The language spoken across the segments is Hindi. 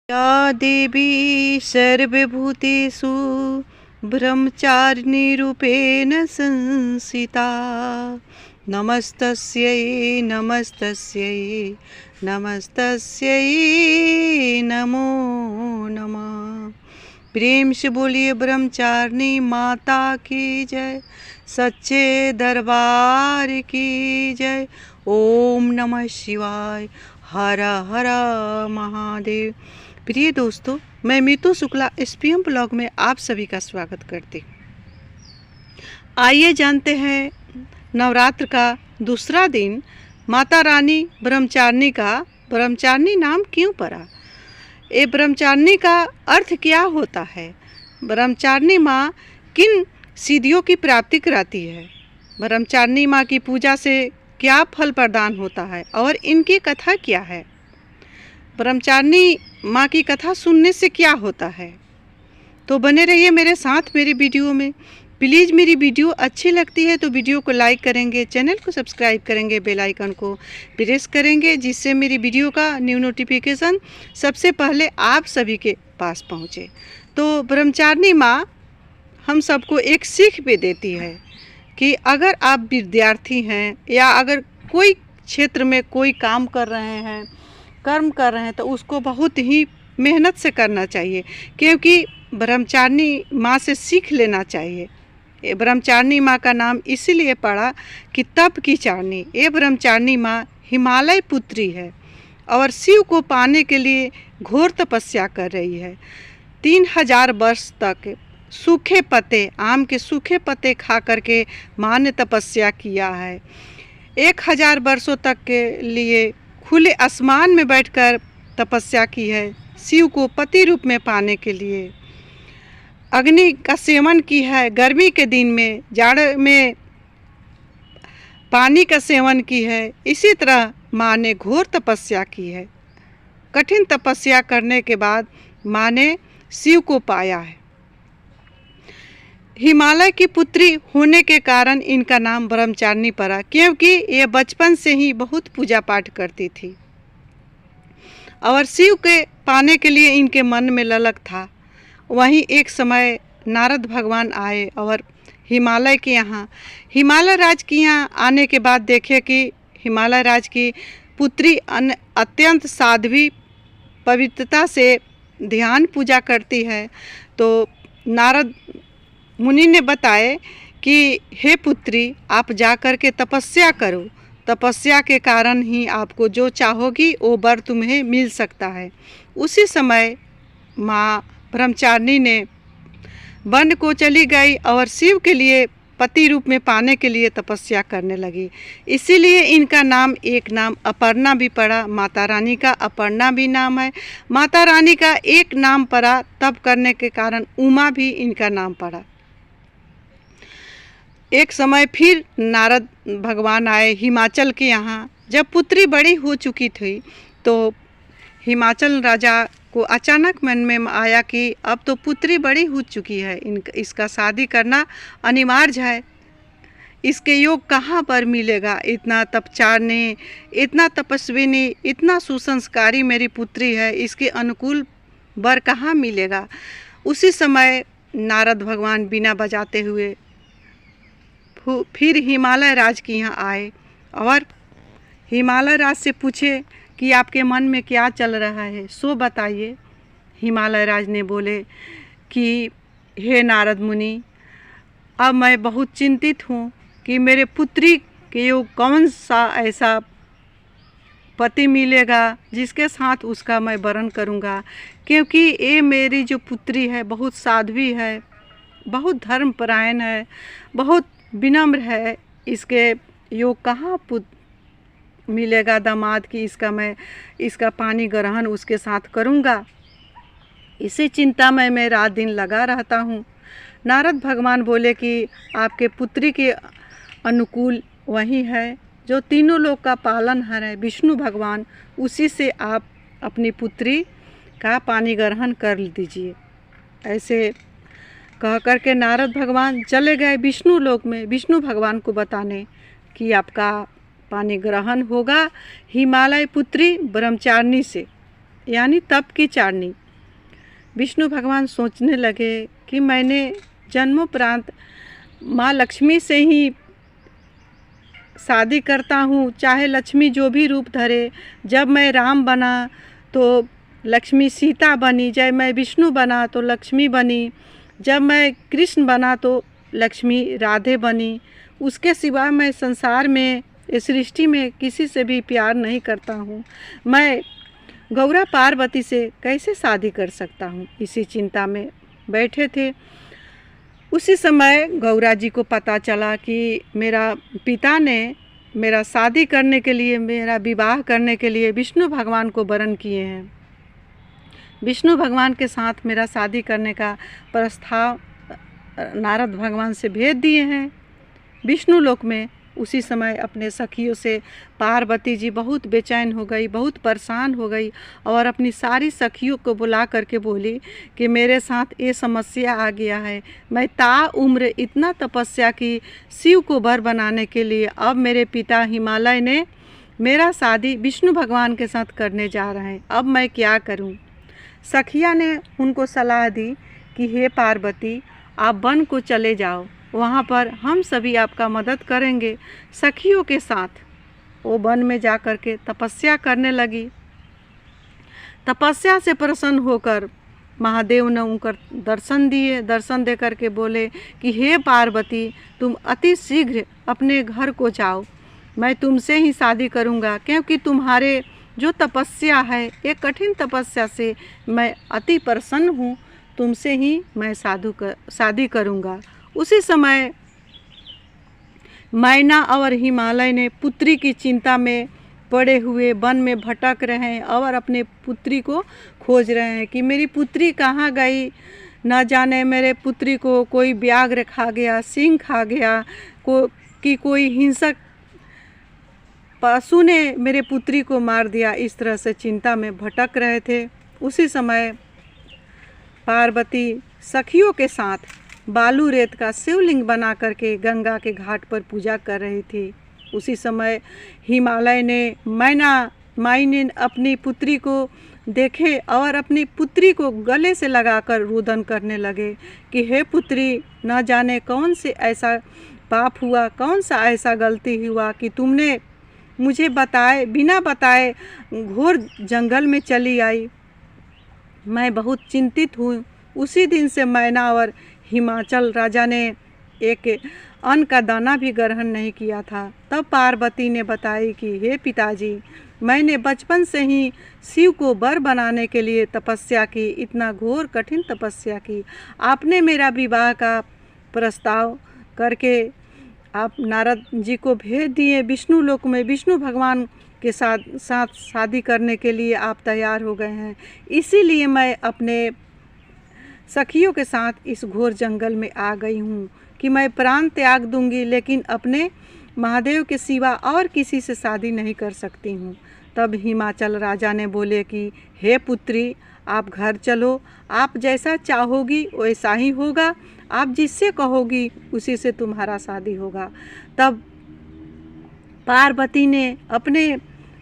या देवी सर्वभूतेषु ब्रह्मचारिणीरूपेण संस्थिता नमस्तस्यै नमस्तस्यै नमस्तस्यै नमो नमः। प्रेम से बोलिए ब्रह्मचारिणी माता की जय, सच्चे दरबार की जय। ओम नमः शिवाय, हर हर महादेव। प्रिय दोस्तों, मैं मीतू शुक्ला एसपीएम ब्लॉग में आप सभी का स्वागत करती हूँ। आइए जानते हैं नवरात्र का दूसरा दिन माता रानी ब्रह्मचारिणी का ब्रह्मचारिणी नाम क्यों पड़ा। ये ब्रह्मचारिणी का अर्थ क्या होता है। ब्रह्मचारिणी माँ किन सिद्धियों की प्राप्ति कराती है। ब्रह्मचारिणी माँ की पूजा से क्या फल प्रदान होता है और इनकी कथा क्या है। ब्रह्मचारिणी माँ की कथा सुनने से क्या होता है। तो बने रहिए मेरे साथ मेरी वीडियो में। प्लीज़ मेरी वीडियो अच्छी लगती है तो वीडियो को लाइक करेंगे, चैनल को सब्सक्राइब करेंगे, बेल आइकन को प्रेस करेंगे, जिससे मेरी वीडियो का न्यू नोटिफिकेशन सबसे पहले आप सभी के पास पहुँचे। तो ब्रह्मचारिणी माँ हम सबको एक सीख भी देती है कि अगर आप विद्यार्थी हैं या अगर कोई क्षेत्र में कोई काम कर रहे हैं, कर्म कर रहे हैं, तो उसको बहुत ही मेहनत से करना चाहिए, क्योंकि ब्रह्मचारिणी माँ से सीख लेना चाहिए। ये ब्रह्मचारिणी माँ का नाम इसीलिए पड़ा कि तप की चारिणी। ये ब्रह्मचारिणी माँ हिमालय पुत्री है और शिव को पाने के लिए घोर तपस्या कर रही है। 3000 वर्ष तक सूखे पत्ते, आम के सूखे पत्ते खा करके माँ ने तपस्या किया है। 1000 वर्षों तक के लिए खुले आसमान में बैठकर तपस्या की है शिव को पति रूप में पाने के लिए। अग्नि का सेवन की है, गर्मी के दिन में, जाड़ में पानी का सेवन की है। इसी तरह माँ ने घोर तपस्या की है। कठिन तपस्या करने के बाद माँ ने शिव को पाया है। हिमालय की पुत्री होने के कारण इनका नाम ब्रह्मचारिणी पड़ा, क्योंकि ये बचपन से ही बहुत पूजा पाठ करती थी और शिव के पाने के लिए इनके मन में ललक था। वहीं एक समय नारद भगवान आए और हिमालय राज के यहाँ आने के बाद देखे कि हिमालय राज की पुत्री अत्यंत साध्वी पवित्रता से ध्यान पूजा करती है। तो नारद मुनि ने बताए कि हे पुत्री, आप जा कर के तपस्या करो, तपस्या के कारण ही आपको जो चाहोगी वो वर तुम्हें मिल सकता है। उसी समय माँ ब्रह्मचारिणी ने वन को चली गई और शिव के लिए पति रूप में पाने के लिए तपस्या करने लगी। इसीलिए इनका नाम एक नाम अपर्णा भी पड़ा। माता रानी का अपर्णा भी नाम है। माता रानी का एक नाम पड़ा, तप करने के कारण उमा भी इनका नाम पड़ा। एक समय फिर नारद भगवान आए हिमाचल के यहाँ। जब पुत्री बड़ी हो चुकी थी तो हिमाचल राजा को अचानक मन में आया कि अब तो पुत्री बड़ी हो चुकी है, इसका शादी करना अनिवार्य है। इसके योग कहाँ पर मिलेगा। इतना तपचारिणी, इतना तपस्विनी, इतना सुसंस्कारी मेरी पुत्री है, इसके अनुकूल वर कहाँ मिलेगा। उसी समय नारद भगवान बीना बजाते हुए फिर हिमालय राज के यहाँ आए और हिमालय राज से पूछे कि आपके मन में क्या चल रहा है, सो बताइए। हिमालय राज ने बोले कि हे नारद मुनि, अब मैं बहुत चिंतित हूँ कि मेरे पुत्री के योग कौन सा ऐसा पति मिलेगा जिसके साथ उसका मैं वरण करूँगा, क्योंकि ये मेरी जो पुत्री है बहुत साध्वी है, बहुत धर्मपरायण है, बहुत विनम्र है। इसके योग कहाँ मिलेगा दामाद की इसका पानी ग्रहण उसके साथ करूँगा। इसी चिंता में मैं रात दिन लगा रहता हूँ। नारद भगवान बोले कि आपके पुत्री के अनुकूल वही है जो तीनों लोक का पालनहार है, विष्णु भगवान, उसी से आप अपनी पुत्री का पानी ग्रहण कर दीजिए। ऐसे कह कर के नारद भगवान चले गए विष्णु लोक में विष्णु भगवान को बताने कि आपका पानी ग्रहण होगा हिमालय पुत्री ब्रह्मचारिणी से। यानी तप की चारनी। विष्णु भगवान सोचने लगे कि मैंने जन्मोपरांत माँ लक्ष्मी से ही शादी करता हूँ, चाहे लक्ष्मी जो भी रूप धरे। जब मैं राम बना तो लक्ष्मी सीता बनी, जब मैं विष्णु बना तो लक्ष्मी बनी, जब मैं कृष्ण बना तो लक्ष्मी राधे बनी। उसके सिवा मैं संसार में, इस सृष्टि में किसी से भी प्यार नहीं करता हूँ। मैं गौरा पार्वती से कैसे शादी कर सकता हूँ? इसी चिंता में बैठे थे। उसी समय गौरा जी को पता चला कि मेरा पिता ने मेरा शादी करने के लिए, मेरा विवाह करने के लिए विष्णु भगवान को वरण किए हैं। विष्णु भगवान के साथ मेरा शादी करने का प्रस्ताव नारद भगवान से भेज दिए हैं विष्णु लोक में। उसी समय अपने सखियों से पार्वती जी बहुत बेचैन हो गई, बहुत परेशान हो गई और अपनी सारी सखियों को बुला करके बोली कि मेरे साथ ये समस्या आ गया है। मैं ताउम्र इतना तपस्या की शिव को वर बनाने के लिए, अब मेरे पिता हिमालय ने मेरा शादी विष्णु भगवान के साथ करने जा रहे हैं। अब मैं क्या करूं? सखिया ने उनको सलाह दी कि हे पार्वती, आप वन को चले जाओ, वहाँ पर हम सभी आपका मदद करेंगे। सखियों के साथ वो वन में जा कर के तपस्या करने लगी। तपस्या से प्रसन्न होकर महादेव ने उनको दर्शन दिए। दर्शन दे करके बोले कि हे पार्वती, तुम अति शीघ्र अपने घर को जाओ, मैं तुमसे ही शादी करूँगा, क्योंकि तुम्हारे जो तपस्या है, एक कठिन तपस्या से मैं अति प्रसन्न हूँ, तुमसे ही मैं शादी करूँगा। उसी समय मैना और हिमालय ने पुत्री की चिंता में पड़े हुए वन में भटक रहे हैं और अपने पुत्री को खोज रहे हैं कि मेरी पुत्री कहाँ गई। न जाने मेरे पुत्री को कोई व्याघ्र खा गया, सिंह खा गया, कोई हिंसक पशु ने मेरे पुत्री को मार दिया। इस तरह से चिंता में भटक रहे थे। उसी समय पार्वती सखियों के साथ बालू रेत का शिवलिंग बना करके गंगा के घाट पर पूजा कर रही थी। उसी समय हिमालय ने माई ने अपनी पुत्री को देखे और अपनी पुत्री को गले से लगाकर रुदन करने लगे कि हे पुत्री, न जाने कौन से ऐसा पाप हुआ, कौन सा ऐसा गलती हुआ कि तुमने मुझे बिना बताए घोर जंगल में चली आई। मैं बहुत चिंतित हूँ। उसी दिन से मैना और हिमाचल राजा ने एक अन्न का दाना भी ग्रहण नहीं किया था। तब पार्वती ने बताई कि हे पिताजी, मैंने बचपन से ही शिव को वर बनाने के लिए तपस्या की, इतना घोर कठिन तपस्या की। आपने मेरा विवाह का प्रस्ताव करके आप नारद जी को भेज दिए विष्णु लोक में। विष्णु भगवान के साथ शादी करने के लिए आप तैयार हो गए हैं। इसीलिए मैं अपने सखियों के साथ इस घोर जंगल में आ गई हूँ कि मैं प्राण त्याग दूंगी, लेकिन अपने महादेव के सिवा और किसी से शादी नहीं कर सकती हूँ। तब हिमाचल राजा ने बोले कि हे पुत्री, आप घर चलो, आप जैसा चाहोगी वैसा ही होगा, आप जिससे कहोगी उसी से तुम्हारा शादी होगा। तब पार्वती ने अपने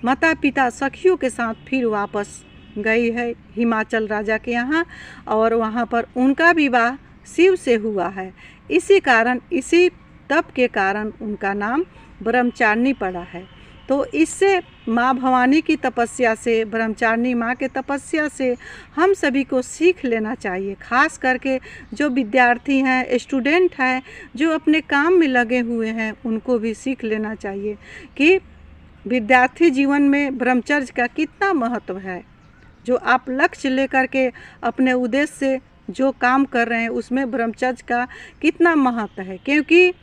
माता पिता सखियों के साथ फिर वापस गई है हिमाचल राजा के यहाँ और वहाँ पर उनका विवाह शिव से हुआ है। इसी तप के कारण उनका नाम ब्रह्मचारिणी पड़ा है। तो इससे माँ भवानी की तपस्या से, ब्रह्मचारिणी माँ के तपस्या से हम सभी को सीख लेना चाहिए। खास करके जो विद्यार्थी हैं, स्टूडेंट हैं, जो अपने काम में लगे हुए हैं, उनको भी सीख लेना चाहिए कि विद्यार्थी जीवन में ब्रह्मचर्य का कितना महत्व है। जो आप लक्ष्य लेकर के अपने उद्देश्य से जो काम कर रहे हैं उसमें ब्रह्मचर्य का कितना महत्व है, क्योंकि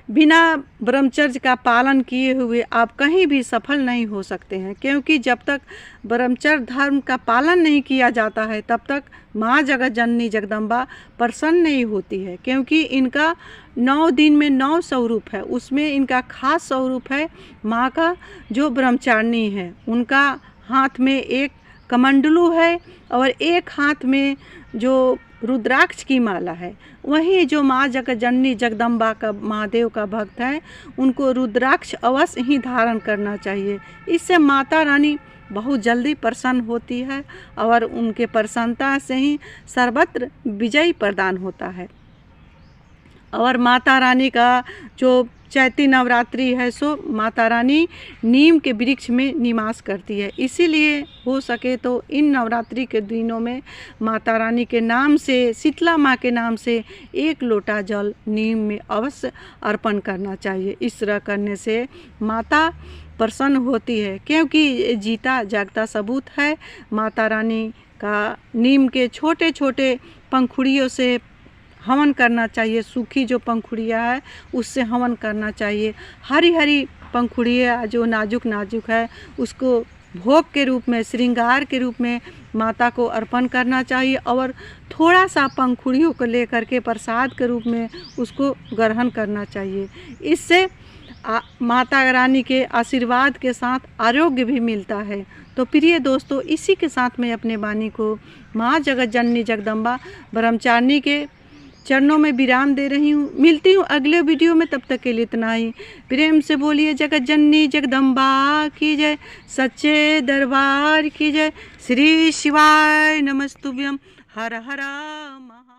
बिना ब्रह्मचर्य का पालन किए हुए आप कहीं भी सफल नहीं हो सकते हैं। क्योंकि जब तक ब्रह्मचर्य धर्म का पालन नहीं किया जाता है तब तक माँ जगत जननी जगदम्बा प्रसन्न नहीं होती है, क्योंकि इनका 9 दिन में 9 स्वरूप है। उसमें इनका खास स्वरूप है माँ का जो ब्रह्मचारिणी है। उनका हाथ में एक कमंडलू है और एक हाथ में जो रुद्राक्ष की माला है। वहीं जो माँ जगत जननी जगदम्बा का महादेव का भक्त है उनको रुद्राक्ष अवश्य ही धारण करना चाहिए। इससे माता रानी बहुत जल्दी प्रसन्न होती है और उनके प्रसन्नता से ही सर्वत्र विजय प्रदान होता है। और माता रानी का जो चैती नवरात्रि है सो माता रानी नीम के वृक्ष में निवास करती है, इसीलिए हो सके तो इन नवरात्रि के दिनों में माता रानी के नाम से, शीतला माँ के नाम से 1 लोटा जल नीम में अवश्य अर्पण करना चाहिए। इस तरह करने से माता प्रसन्न होती है, क्योंकि जीता जागता सबूत है माता रानी का नीम के छोटे छोटे पंखुड़ियों से हवन करना चाहिए। सूखी जो पंखुड़ियाँ है उससे हवन करना चाहिए। हरी हरी पंखुड़ियाँ जो नाजुक नाजुक है उसको भोग के रूप में, श्रृंगार के रूप में माता को अर्पण करना चाहिए और थोड़ा सा पंखुड़ियों को लेकर के प्रसाद के रूप में उसको ग्रहण करना चाहिए। इससे माता रानी के आशीर्वाद के साथ आरोग्य भी मिलता है। तो प्रिय दोस्तों, इसी के साथ मैं अपने वाणी को माँ जगत जननी जगदम्बा ब्रह्मचारिणी के चरणों में विराम दे रही हूँ। मिलती हूँ अगले वीडियो में, तब तक के लिए इतना ही। प्रेम से बोलिए जगत जननी जगदम्बा की जय, सच्चे दरबार की जय। श्री शिवाय नमस्तुभ्यम। हर हर महा